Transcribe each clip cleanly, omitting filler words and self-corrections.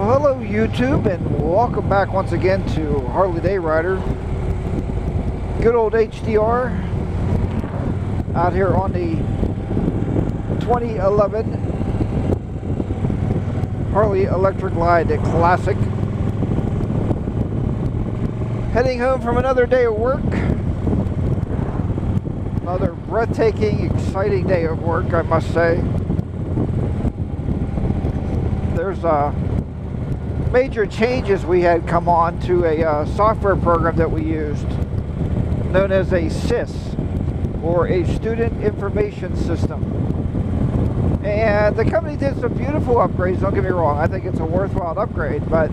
Well, hello YouTube, and welcome back once again to Harley Day Rider. Good old HDR out here on the 2011 Harley Electric Glide Classic. Heading home from another day of work. Another breathtaking, exciting day of work, I must say. There's major changes we had come on to a software program that we used known as a SIS, or a Student Information System. And the company did some beautiful upgrades, don't get me wrong. I think it's a worthwhile upgrade, but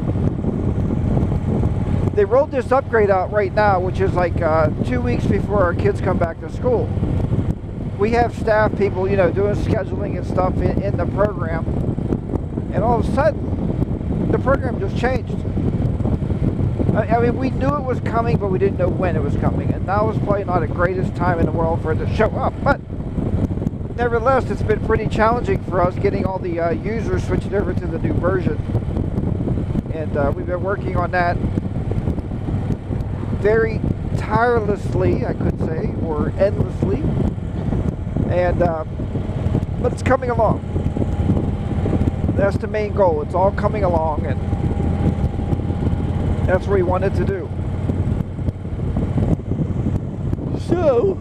they rolled this upgrade out right now, which is like 2 weeks before our kids come back to school. We have staff people, you know, doing scheduling and stuff in the program, and all of a sudden the program just changed. I mean, we knew it was coming, but we didn't know when it was coming, and now is probably not the greatest time in the world for it to show up, but nevertheless, it's been pretty challenging for us getting all the users switched over to the new version, and we've been working on that very tirelessly, I could say, or endlessly, and but it's coming along. That's the main goal. It's all coming along, and that's what we wanted to do. So,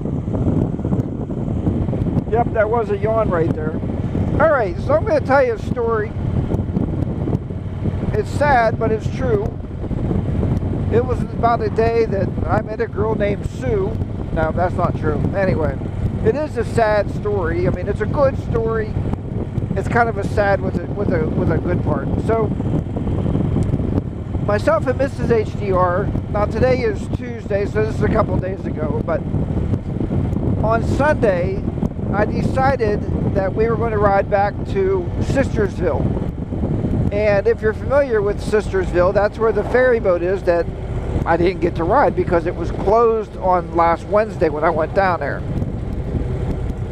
yep, that was a yawn right there. Alright, so I'm going to tell you a story. It's sad, but it's true. It was about a day that I met a girl named Sue. No, that's not true. Anyway, it is a sad story. I mean, it's a good story. It's kind of a sad with a good part. So, myself and Mrs. HDR, now today is Tuesday, so this is a couple days ago, but on Sunday, I decided that we were going to ride back to Sistersville. And if you're familiar with Sistersville, that's where the ferry boat is that I didn't get to ride because it was closed on last Wednesday when I went down there.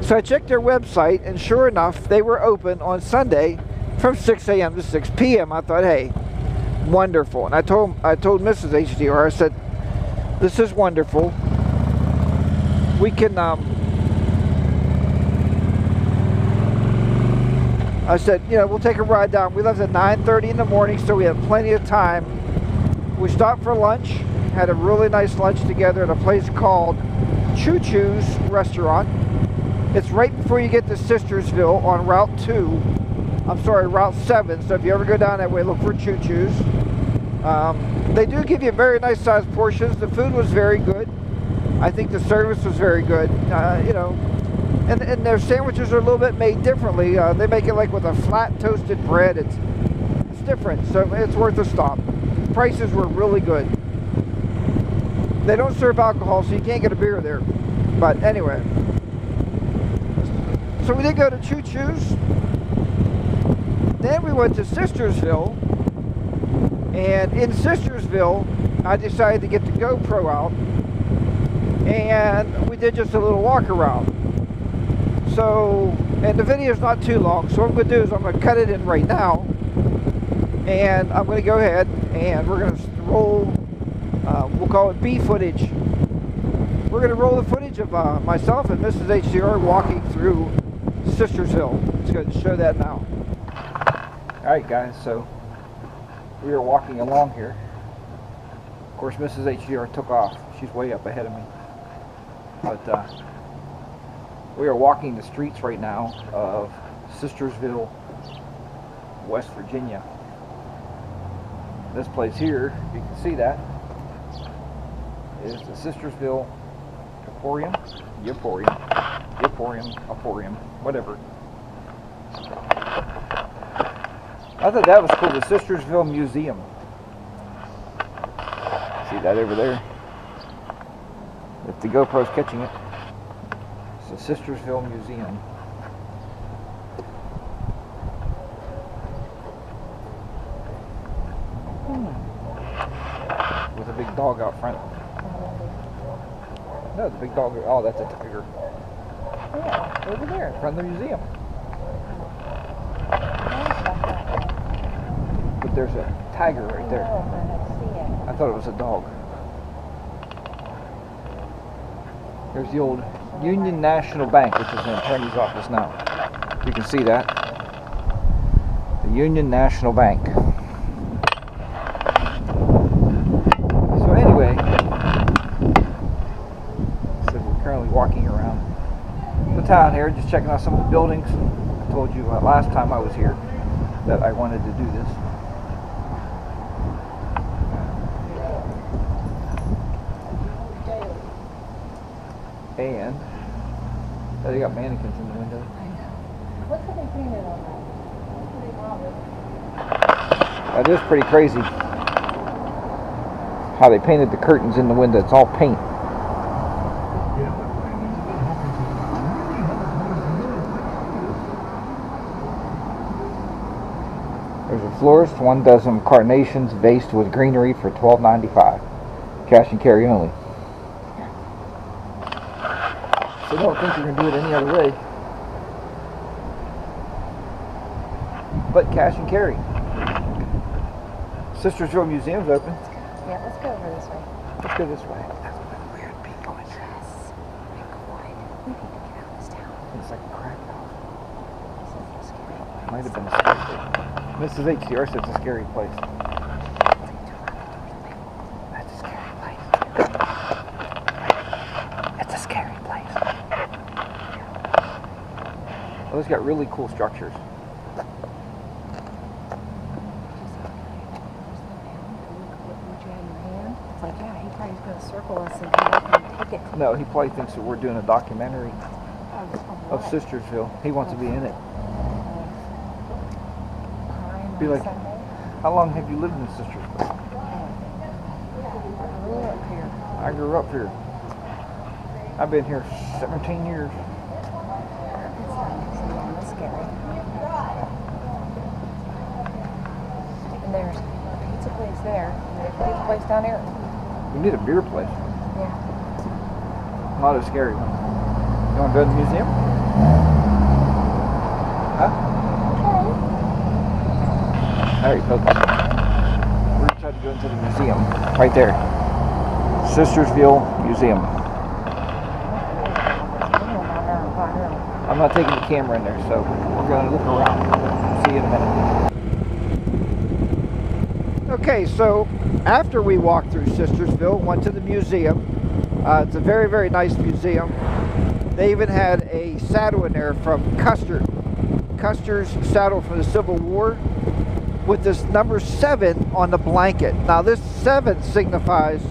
So I checked their website, and sure enough, they were open on Sunday from 6 a.m. to 6 p.m. I thought, hey, wonderful. And I told Mrs. HDR, I said, this is wonderful. We can, I said, you know, we'll take a ride down. We left at 9:30 in the morning, so we had plenty of time. We stopped for lunch, had a really nice lunch together at a place called Choo Choo's Restaurant. It's right before you get to Sistersville on Route 7. So if you ever go down that way, look for Choo Choo's. They do give you very nice sized portions. The food was very good. I think the service was very good. You know, and their sandwiches are a little bit made differently. They make it like with a flat toasted bread. It's different, so it's worth a stop. Prices were really good. They don't serve alcohol, so you can't get a beer there. But anyway, so we did go to Choo Choo's. Then we went to Sistersville, and in Sistersville, I decided to get the GoPro out, and we did just a little walk around. So, and the video is not too long, so what I'm going to do is I'm going to cut it in right now, and I'm going to go ahead and we're going to roll, we'll call it B footage. We're going to roll the footage of myself and Mrs. HDR walking through Sistersville. Let's go and show that now. Alright guys, so we are walking along here. Of course, Mrs. HDR took off. She's way up ahead of me. But we are walking the streets right now of Sistersville, West Virginia. This place here, you can see that, is the Sistersville Emporium, whatever. I thought that was cool, the Sistersville Museum. See that over there? If the GoPro's catching it. It's the Sistersville Museum. With a big dog out front. No, the big dog, oh, that's a tiger. Yeah, over there in front of the museum. there's a tiger right there. I thought it was a dog. There's the old Union National Bank, which is an attorney's office now. You can see that. The Union National Bank. So anyway, so we're currently walking around the town here, just checking out some of the buildings. I told you last time I was here that I wanted to do this. And they got mannequins in the window. Look how they painted on that. That is pretty crazy. How they painted the curtains in the window. It's all paint. There's a florist. One dozen carnations vased with greenery for $12.95. Cash and carry only. So don't think you're going to do it any other way. But cash and carry. Sistersville Museum's open. Yeah, let's go over this way. Let's go this way. That's where the weird people in there. Yes. We need to get out of this town. It's like a crack house. This is a scary place. It might have been a scary place. Mrs. HCR said it's a scary place. That's a scary place. It's a scary place. Well, it's got really cool structures. Like, yeah, he probably going to circle us and come up and take it. No, he probably thinks that we're doing a documentary of Sistersville. He wants to be in it. Be like, how long have you lived in Sistersville? I grew up here. I've been here 17 years. It's scary. And there's a pizza place there. And there's a pizza place down here. We need a beer place. Yeah. Not a scary one. You want to go to the museum? Huh? Alright, folks. We're going to try to go into the museum. Right there. Sistersville Museum. I'm not taking the camera in there, so we're going to look around. See you in a minute. Okay, so after we walked through Sistersville, went to the museum. It's a very, very nice museum. They even had a saddle in there from Custer. Custer's saddle from the Civil War with this number 7 on the blanket. Now this 7 signifies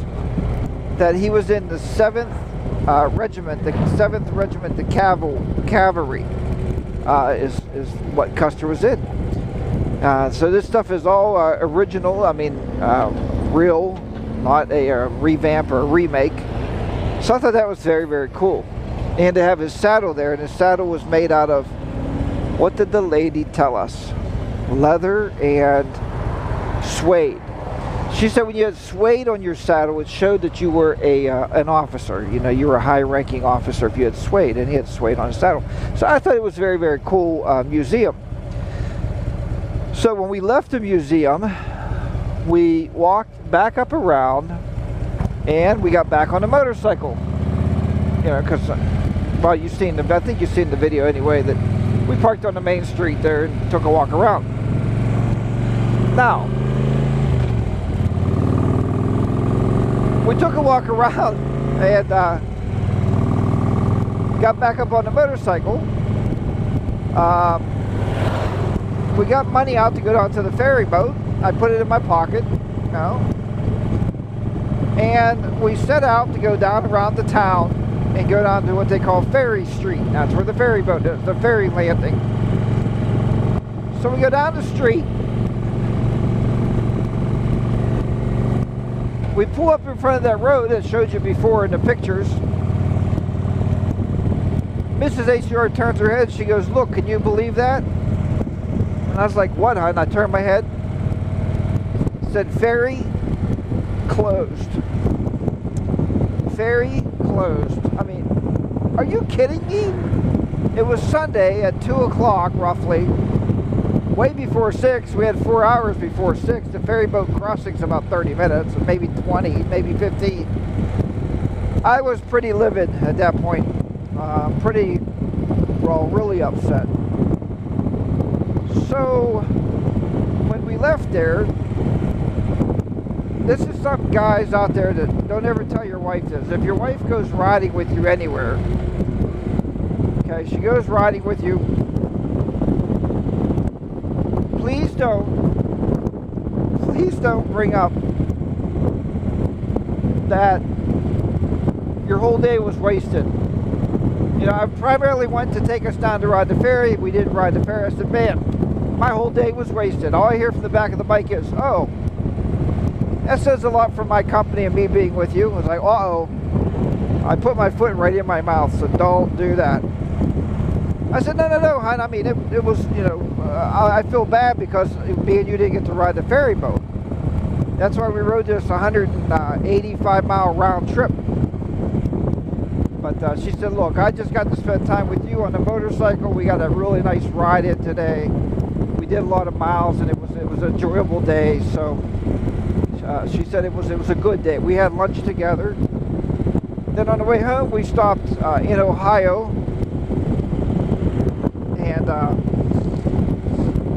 that he was in the 7th Regiment, the 7th Regiment, the Cavalry is what Custer was in. So this stuff is all original, I mean real, not a revamp or a remake. So I thought that was very, very cool. And to have his saddle there, and his saddle was made out of, what did the lady tell us? Leather and suede. She said when you had suede on your saddle, it showed that you were an officer. You know, you were a high-ranking officer if you had suede, and he had suede on his saddle. So I thought it was a very, very cool museum. So when we left the museum, we walked back up around, and we got back on the motorcycle. You know, because, well, I think you've seen the video anyway, that we parked on the main street there and took a walk around. Now, we took a walk around and got back up on the motorcycle. We got money out to go down to the ferry boat. I put it in my pocket, you know, and we set out to go down around the town and go down to what they call Ferry Street. That's where the ferry boat is, the ferry landing. So we go down the street. We pull up in front of that road that showed you before in the pictures. Mrs. HCR turns her head. She goes, "Look, can you believe that?" And I was like, "What, hon?" I turned my head. It said, "Ferry closed." Ferry closed. I mean, are you kidding me? It was Sunday at 2 o'clock roughly, way before 6. We had 4 hours before 6. The ferry boat crossing's about 30 minutes, maybe 20, maybe 15. I was pretty livid at that point. Really upset. So when we left there, this is some guys out there that don't ever tell your wife this. If your wife goes riding with you anywhere, okay, she goes riding with you, please don't bring up that your whole day was wasted. You know, I primarily went to take us down to ride the ferry. We didn't ride the ferry. I said, man, my whole day was wasted. All I hear from the back of the bike is, oh, that says a lot for my company and me being with you. I was like, uh-oh. I put my foot right in my mouth, so don't do that. I said, no, hon. I mean, it was, you know, I feel bad because me and you didn't get to ride the ferry boat. That's why we rode this 185-mile round trip. But she said, look, I just got to spend time with you on the motorcycle. We got a really nice ride in today. We did a lot of miles, and it was an enjoyable day. So she said it was a good day. We had lunch together. Then on the way home, we stopped in Ohio, and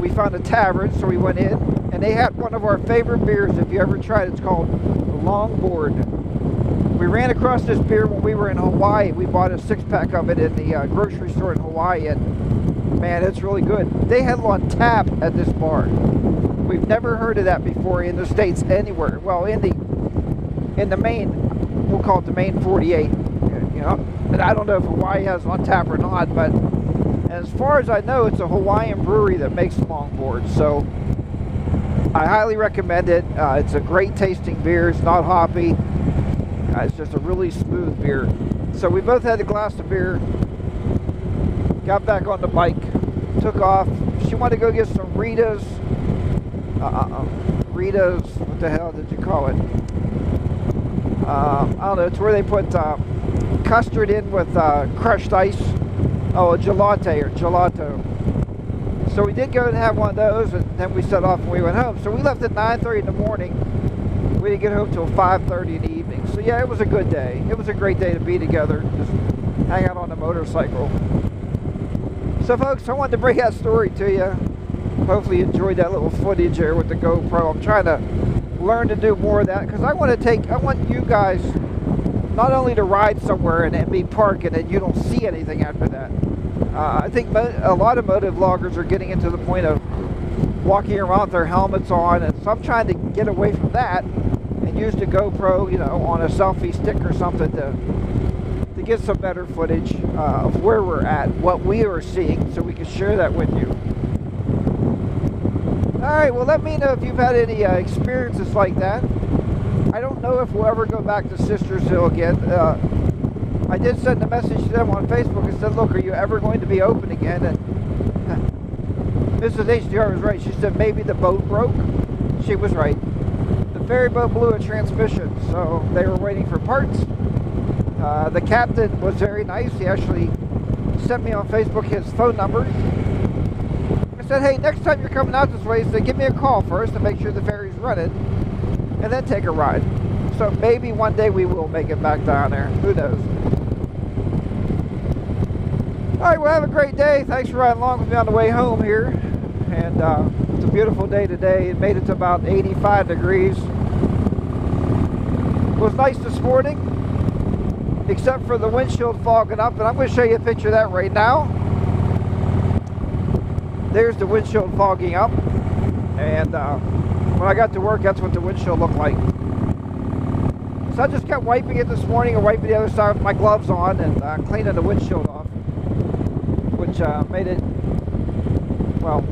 we found a tavern, so we went in, and they had one of our favorite beers. If you ever tried it, it's called Longboard. We ran across this beer when we were in Hawaii. We bought a 6-pack of it in the grocery store in Hawaii, and man, it's really good. They had it on tap at this bar. We've never heard of that before in the States anywhere. Well, in the main, we'll call it the main 48. You know, and I don't know if Hawaii has it on tap or not, but as far as I know, it's a Hawaiian brewery that makes Longboard. So I highly recommend it. It's a great tasting beer. It's not hoppy. It's just a really smooth beer. So we both had a glass of beer, got back on the bike, took off. She wanted to go get some Rita's, what the hell did you call it? I don't know, it's where they put custard in with crushed ice. Oh, a gelato. So we did go and have one of those, and then we set off and we went home. So we left at 9:30 in the morning. We didn't get home till 5:30 in the evening. So yeah, it was a good day. It was a great day to be together, just hang out on the motorcycle. So folks, I wanted to bring that story to you. Hopefully you enjoyed that little footage there with the GoPro. I'm trying to learn to do more of that because I want you guys not only to ride somewhere and be parking and you don't see anything after that. I think a lot of motovloggers are getting into the point of walking around with their helmets on, and so I'm trying to get away from that and use the GoPro, you know, on a selfie stick or something to get some better footage of where we're at, what we are seeing, so we can share that with you. Alright, well, let me know if you've had any experiences like that. I don't know if we'll ever go back to Sisters Hill again. I did send a message to them on Facebook and said, look, are you ever going to be open again? And Mrs. HDR was right. She said maybe the boat broke. She was right. The ferry boat blew a transmission, so they were waiting for parts. The captain was very nice. He actually sent me on Facebook his phone number. I said, hey, next time you're coming out this way, he said, give me a call first to make sure the ferry's running, and then take a ride. So maybe one day we will make it back down there. Who knows? Alright, well, have a great day. Thanks for riding along with me on the way home here. And it's a beautiful day today. It made it to about 85 degrees. It was nice this morning, except for the windshield fogging up. And I'm going to show you a picture of that right now. There's the windshield fogging up. And when I got to work, that's what the windshield looked like. So I just kept wiping it this morning and wiping the other side with my gloves on and cleaning the windshield off, which made it, well,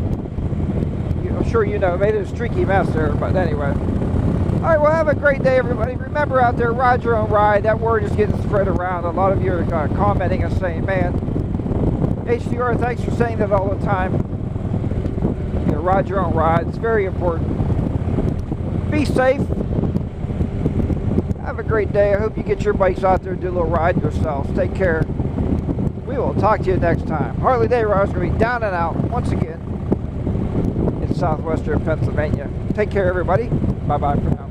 I'm sure you know, made it a streaky mess there, but anyway. Alright, well, have a great day, everybody. Remember out there, ride your own ride. That word is getting spread around. A lot of you are commenting and saying, man, HDR, thanks for saying that all the time. You know, ride your own ride. It's very important. Be safe. Have a great day. I hope you get your bikes out there and do a little ride yourselves. Take care. We will talk to you next time. Harley Day Rider is going to be down and out once again. southwestern Pennsylvania. Take care, everybody. Bye-bye for now.